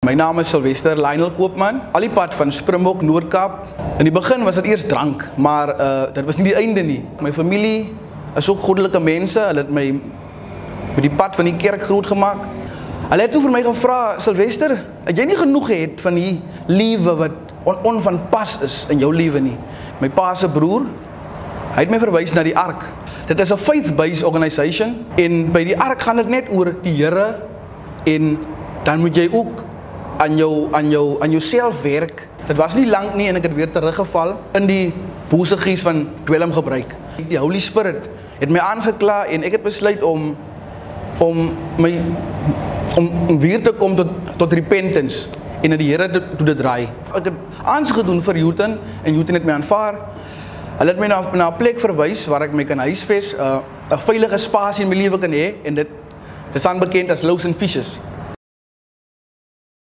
My naam is Sylvester Lionel Koopman, al die pad van Springbok, Noord-Kaap. In die begin was dit eers drank, maar dit was nie die einde nie. My familie is ook goddelike mense, hulle het my met die pad van die kerk groot gemaak. Hulle het toe vir my gevra, Sylvester, het jy nie genoeg het van die lewe wat onvanpas is in jou lewe nie? My pa se broer, hy het my verwys na die Ark. Dit is 'n faith-based organisation en by die Ark gaan dit net oor die Here en dan moet jy ook aan jouself werk. Dit was nie lank nie en ek het weer teruggeval in die boesegies van dwelmgebruik. Die Holy Spirit het my aangekla en ek het besluit om weer te kom tot repentance en na die Here toe te draai. Ek het aansoek gedoen vir Houghton en Houghton het my aanvaar. Hulle het my na 'n plek verwys waar ek my kan huisves, 'n veilige spasie in my lewe kan hê en dit is dan bekend as Loaves and Fishes.